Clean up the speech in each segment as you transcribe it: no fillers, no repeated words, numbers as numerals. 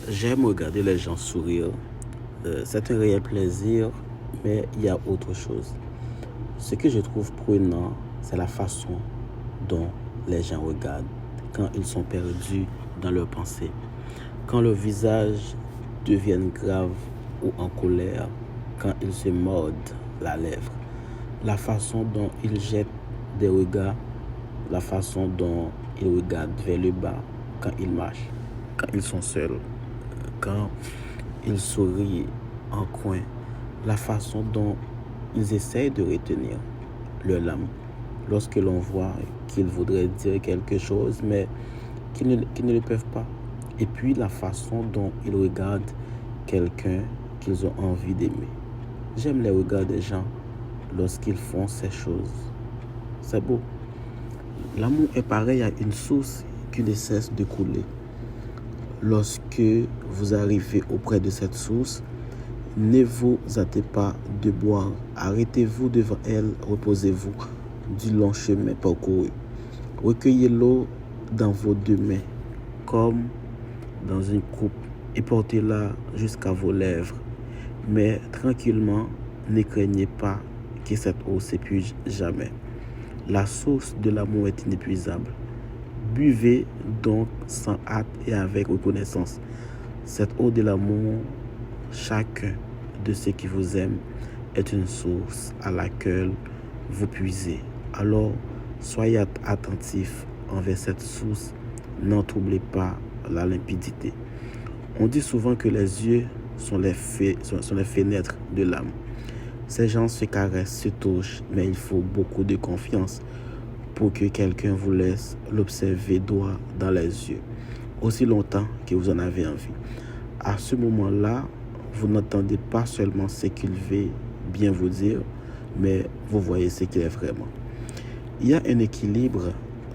J'aime regarder les gens sourire. C'est un réel plaisir, mais il y a autre chose. Ce que je trouve prenant, c'est la façon dont les gens regardent quand ils sont perdus dans leurs pensées. Quand le visage devient grave ou en colère, quand ils se mordent la lèvre. La façon dont ils jettent des regards, la façon dont ils regardent vers le bas quand ils marchent, quand ils sont seuls, quand ils sourient en coin, la façon dont ils essayent de retenir leur langue lorsque l'on voit qu'ils voudraient dire quelque chose mais qu'ils ne le peuvent pas. Et puis la façon dont ils regardent quelqu'un qu'ils ont envie d'aimer. J'aime les regards des gens lorsqu'ils font ces choses. C'est beau. L'amour est pareil à une source qui ne cesse de couler. Lorsque vous arrivez auprès de cette source, ne vous hâtez pas de boire. Arrêtez-vous devant elle, reposez-vous du long chemin parcouru. Recueillez l'eau dans vos deux mains, comme dans une coupe, et portez-la jusqu'à vos lèvres. Mais tranquillement, ne craignez pas que cette eau s'épuise jamais. La source de l'amour est inépuisable. Buvez donc sans hâte et avec reconnaissance. Cette eau de l'amour, chacun de ceux qui vous aiment est une source à laquelle vous puisez. Alors, soyez attentifs envers cette source. N'en troublez pas la limpidité. On dit souvent que les yeux sont les fenêtres de l'âme. Ces gens se caressent, se touchent, mais il faut beaucoup de confiance pour que quelqu'un vous laisse l'observer droit dans les yeux, aussi longtemps que vous en avez envie. À ce moment-là, vous n'entendez pas seulement ce qu'il veut bien vous dire, mais vous voyez ce qu'il est vraiment. Il y a un équilibre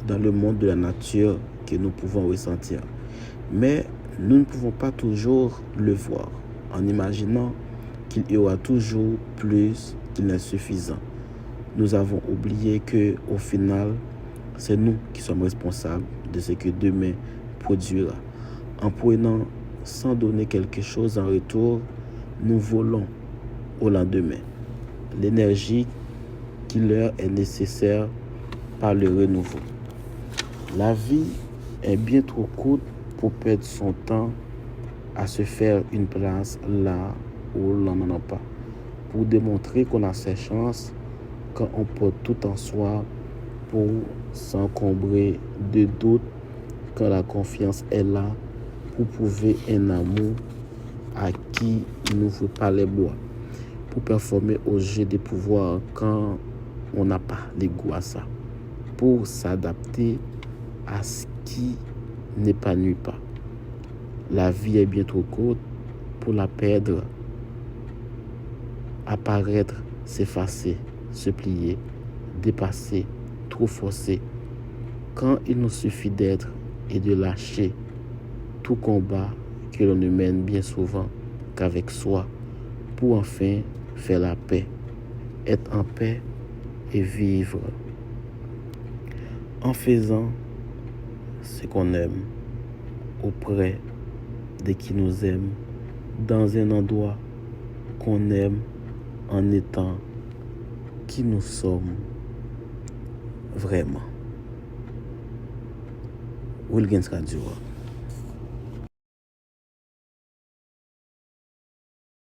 dans le monde de la nature que nous pouvons ressentir, mais nous ne pouvons pas toujours le voir en imaginant qu'il y aura toujours plus qu'il n'est suffisant. Nous avons oublié que, au final, c'est nous qui sommes responsables de ce que demain produira. En prenant sans donner quelque chose en retour, nous volons au lendemain l'énergie qui leur est nécessaire par le renouveau. La vie est bien trop courte pour perdre son temps à se faire une place là où l'on n'en a pas. Pour démontrer qu'on a ses chances quand on porte tout en soi pour s'encombrer de doutes quand la confiance est là pour prouver un amour à qui il n'ouvre pas les bois, pour performer au jeu des pouvoirs quand on n'a pas les goûts à ça, pour s'adapter à ce qui n'épanouit pas. La vie est bien trop courte pour la perdre, apparaître, s'effacer, se plier, dépasser, trop forcer, quand il nous suffit d'être et de lâcher tout combat que l'on ne mène bien souvent qu'avec soi pour enfin faire la paix, être en paix et vivre en faisant ce qu'on aime auprès de qui nous aime, dans un endroit qu'on aime, en étant qui nous sommes vraiment. Wilgens Radio.